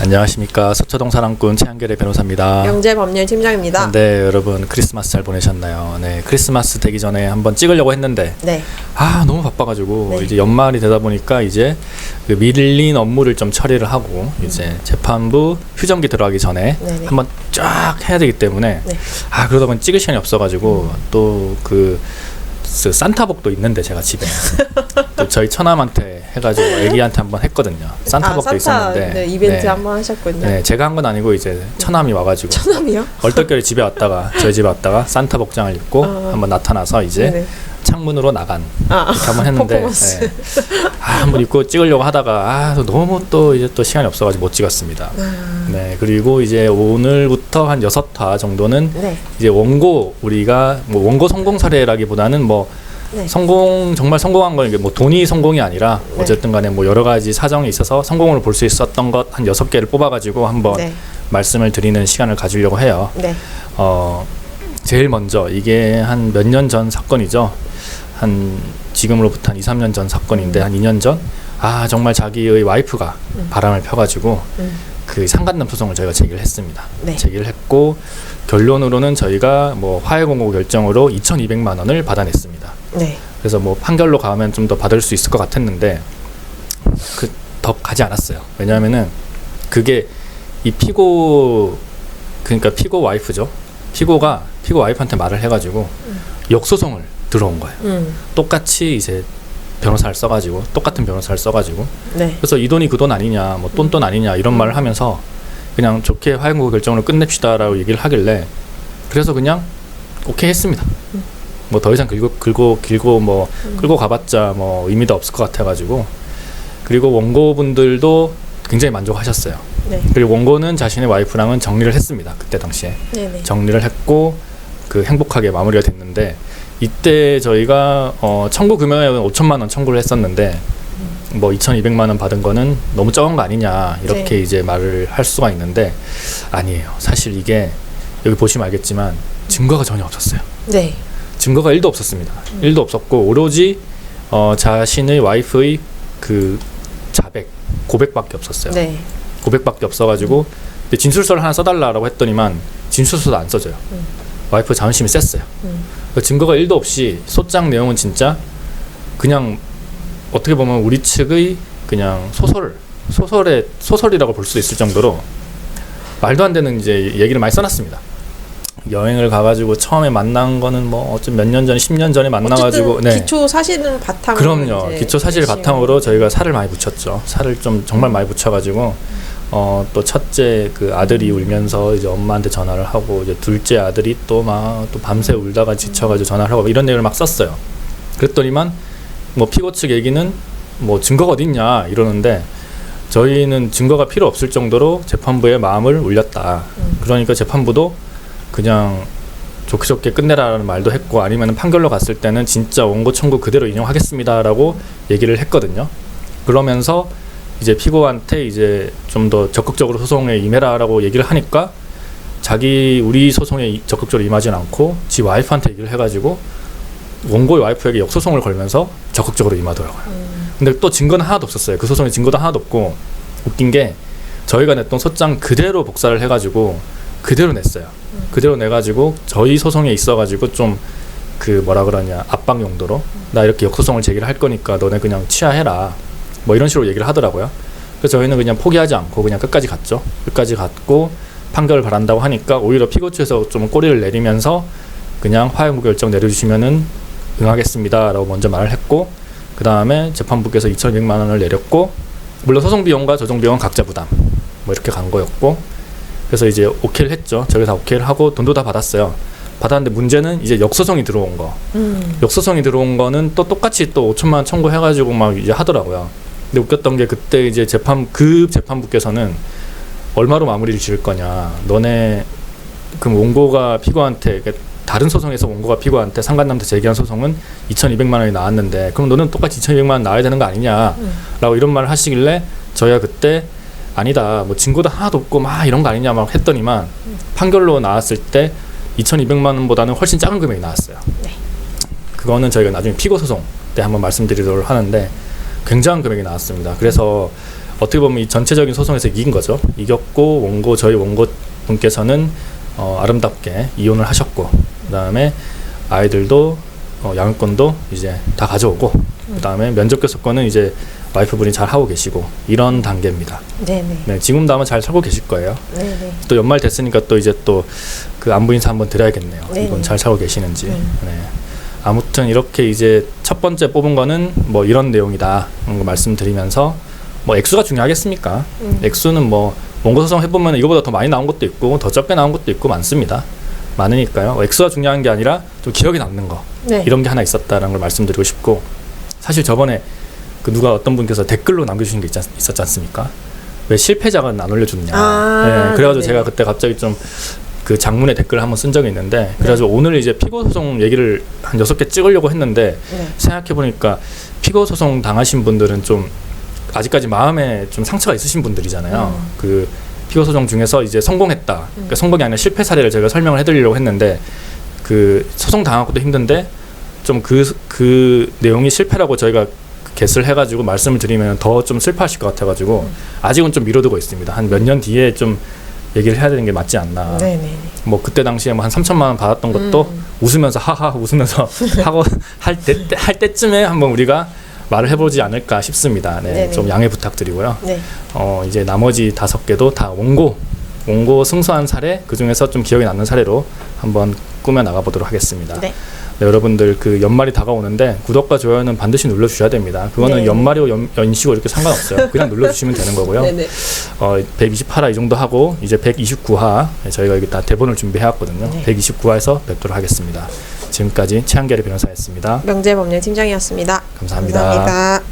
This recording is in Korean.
안녕하십니까. 서초동 사랑꾼 최한결의 변호사입니다. 영재법률팀장입니다. 네, 여러분 크리스마스 잘 보내셨나요? 네, 크리스마스 되기 전에 한번 찍으려고 했는데 네. 너무 바빠가지고 네. 이제 연말이 되다 보니까 이제 그 밀린 업무를 좀 처리를 하고 이제 재판부 휴정기 들어가기 전에 네네. 한번 쫙 해야 되기 때문에 네. 그러다 보니 찍을 시간이 없어가지고 또 그 산타복도 있는데 제가 집에 또 저희 처남한테 해가지고 애기한테 한번 했거든요. 산타복도 산타, 있었는데 네, 이벤트 한번 하셨군요. 네, 제가 한 건 아니고 이제 처남이 와가지고 처남이요? 얼떨결에 집에 왔다가 저희 집에 왔다가 산타 복장을 입고 한번 나타나서 이제 네네. 창문으로 나간 이렇게 한번 했는데 퍼포먼스. 한번 입고 찍으려고 하다가 너무 또 이제 또 시간이 없어가지고 못 찍었습니다. 네, 그리고 이제 오늘부터 한 6화 정도는 네. 이제 원고 우리가 뭐 원고 성공 사례라기보다는 뭐 네. 정말 성공한 건 이게 뭐 돈이 성공이 아니라 네. 어쨌든 간에 뭐 여러 가지 사정이 있어서 성공을 볼 수 있었던 것 한 6개를 뽑아가지고 한번 네. 말씀을 드리는 시간을 가지려고 해요. 네. 제일 먼저 이게 한 몇 년 전 사건이죠. 한 지금으로부터 한 2, 3년 전 사건인데 한 2년 전 정말 자기의 와이프가 바람을 펴가지고 그 상간남 소송을 저희가 제기를 했습니다. 네. 제기를 했고 결론으로는 저희가 뭐 화해 공고 결정으로 2,200만 원을 받아냈습니다. 네. 그래서 뭐 판결로 가면 좀 더 받을 수 있을 것 같았는데 더 가지 않았어요. 왜냐하면은 그게 이 그러니까 피고 와이프죠. 피고 와이프한테 말을 해가지고 역소송을 들어온 거예요. 똑같이 이제 변호사를 써가지고 똑같은 변호사를 써가지고 네. 그래서 이 돈이 그 돈 아니냐, 뭐 돈 아니냐 이런 말을 하면서 그냥 좋게 화해 공고 결정으로 끝냅시다라고 얘기를 하길래 그래서 그냥 오케이 했습니다. 뭐 더 이상 길고 뭐 끌고 가봤자 뭐 의미도 없을 것 같아가지고 그리고 원고분들도 굉장히 만족하셨어요. 네. 그리고 원고는 자신의 와이프랑은 정리를 했습니다. 그때 당시에 네네. 정리를 했고 그 행복하게 마무리가 됐는데 이때 저희가 청구 금액은 5천만 원 청구를 했었는데 뭐 2,200만 원 받은 거는 너무 적은 거 아니냐 이렇게 네. 이제 말을 할 수가 있는데 아니에요. 사실 이게 여기 보시면 알겠지만 증거가 전혀 없었어요. 네. 증거가 1도 없었습니다. 1도 없었고 오로지 자신의 와이프의 그 고백밖에 없었어요. 네. 고백밖에 없어가지고 근데 진술서를 하나 써달라고 했더니만 진술서도 안 써줘요. 와이프 자존심이 셌어요. 증거가 1도 없이 소장 내용은 진짜 그냥 어떻게 보면 우리 측의 그냥 소설이라고 볼 수도 있을 정도로 말도 안 되는 이제 얘기를 많이 써놨습니다. 여행을 가가지고 처음에 만난 거는 뭐 어쩜 몇 년 전에 10년 전에 만나가지고 어쨌든 기초 사실은 바탕으로 그럼요. 기초 사실 바탕으로 저희가 살을 많이 붙였죠. 살을 좀 정말 많이 붙여가지고 또 첫째 그 아들이 울면서 이제 엄마한테 전화를 하고 이제 둘째 아들이 또 밤새 울다가 지쳐가지고 전화를 하고 이런 내용을 막 썼어요. 그랬더니만 뭐 피고 측 얘기는 뭐 증거가 어디 있냐 이러는데 저희는 증거가 필요 없을 정도로 재판부의 마음을 울렸다. 그러니까 재판부도 그냥 좋게 끝내라는 말도 했고 아니면 판결로 갔을 때는 진짜 원고 청구 그대로 인용하겠습니다라고 얘기를 했거든요. 그러면서 이제 피고한테 이제 좀 더 적극적으로 소송에 임해라라고 얘기를 하니까 우리 소송에 적극적으로 임하진 않고 지 와이프한테 얘기를 해가지고 원고의 와이프에게 역소송을 걸면서 적극적으로 임하더라고요. 근데 또 증거는 하나도 없었어요. 그 소송에 증거도 하나도 없고 웃긴 게 저희가 냈던 소장 그대로 복사를 해가지고 그대로 냈어요. 그대로 내가지고 저희 소송에 있어가지고 좀 그 뭐라 그러냐 압박 용도로 나 이렇게 역소송을 제기를 할 거니까 너네 그냥 취하해라 뭐 이런 식으로 얘기를 하더라고요. 그래서 저희는 그냥 포기하지 않고 그냥 끝까지 갔죠. 끝까지 갔고 판결을 바란다고 하니까 오히려 피고 측에서 좀 꼬리를 내리면서 그냥 화해 공고 결정 내려주시면은 응하겠습니다라고 먼저 말을 했고 그 다음에 재판부께서 2,200만 원을 내렸고 물론 소송 비용과 조정 비용은 각자 부담 뭐 이렇게 간 거였고 그래서 이제 오케이를 했죠. 저희 다 오케이를 하고 돈도 다 받았어요. 받았는데 문제는 이제 역소송이 들어온 거. 역소송이 들어온 거는 또 똑같이 또 5천만 원 청구해가지고 막 이제 하더라고요. 근데 웃겼던 게 그때 이제 재판부께서는 얼마로 마무리를 지을 거냐. 너네 그럼 원고가 피고한테 다른 소송에서 원고가 피고한테 상간남한테 제기한 소송은 2,200만 원이 나왔는데 그럼 너는 똑같이 2,200만 원 나와야 되는 거 아니냐라고 이런 말을 하시길래 저희가 그때 아니다 뭐 증거도 하나도 없고 막 이런 거 아니냐 막 했더니만 판결로 나왔을 때 2,200만 원보다는 훨씬 작은 금액이 나왔어요. 네. 그거는 저희가 나중에 피고 소송 때 한번 말씀드리도록 하는데 굉장한 금액이 나왔습니다. 그래서 어떻게 보면 이 전체적인 소송에서 이긴 거죠. 이겼고 저희 원고 분께서는 아름답게 이혼을 하셨고, 그다음에 아이들도 양육권도 이제 다 가져오고, 그다음에 면접교섭권은 이제 와이프분이 잘 하고 계시고, 이런 단계입니다. 네네. 네, 지금도 아마 잘 살고 계실 거예요. 네네. 또 연말 됐으니까 또 이제 또 그 안부 인사 한번 드려야겠네요. 네네. 이건 잘 살고 계시는지. 네. 아무튼 이렇게 이제 첫 번째 뽑은 거는 뭐 이런 내용이다 그런 거 말씀드리면서, 뭐 액수가 중요하겠습니까? 액수는 뭐 원고 소송 해보면 이거보다 더 많이 나온 것도 있고 더 적게 나온 것도 있고 많습니다. 많으니까요. 액수가 중요한 게 아니라 좀 기억에 남는 거, 네. 이런 게 하나 있었다라는 걸 말씀드리고 싶고, 사실 저번에 그 누가 어떤 분께서 댓글로 남겨주신 게 있었지 않습니까? 왜 실패작은 안 올려주느냐. 네, 그래가지고 네네. 제가 그때 갑자기 좀 그 장문의 댓글을 한번 쓴 적이 있는데, 그래가지고 오늘 이제 피고소송 얘기를 한 6개 찍으려고 했는데, 네. 생각해보니까 피고소송 당하신 분들은 좀 아직까지 마음에 좀 상처가 있으신 분들이잖아요. 그 피고소송 중에서 이제 성공했다, 그러니까 성공이 아니라 실패 사례를 제가 설명을 해드리려고 했는데, 그 소송 당하고도 힘든데 좀 그 내용이 실패라고 저희가 개스를 해가지고 말씀을 드리면 더 좀 슬퍼하실 것 같아가지고 아직은 좀 미뤄두고 있습니다. 한 몇 년 뒤에 좀 얘기를 해야 되는 게 맞지 않나. 네네. 뭐 그때 당시에 뭐 한 3천만 원 받았던 것도 웃으면서 하하 웃으면서 하고 할 때쯤에 한번 우리가 말을 해보지 않을까 싶습니다. 네, 네네. 좀 양해 부탁드리고요. 네. 이제 나머지 5개도 다 원고 승소한 사례, 그 중에서 좀 기억에 남는 사례로 한번 꾸며 나가 보도록 하겠습니다. 네. 네, 여러분들 그 연말이 다가오는데 구독과 좋아요는 반드시 눌러주셔야 됩니다. 그거는 네. 연말이고 연시고 이렇게 상관없어요. 그냥 눌러주시면 되는 거고요. 네네. 128화 이 정도 하고 이제 129화 저희가 여기 다 대본을 준비해왔거든요. 네. 129화에서 뵙도록 하겠습니다. 지금까지 최한결의 변호사였습니다. 명재법률 팀장이었습니다. 감사합니다. 감사합니다.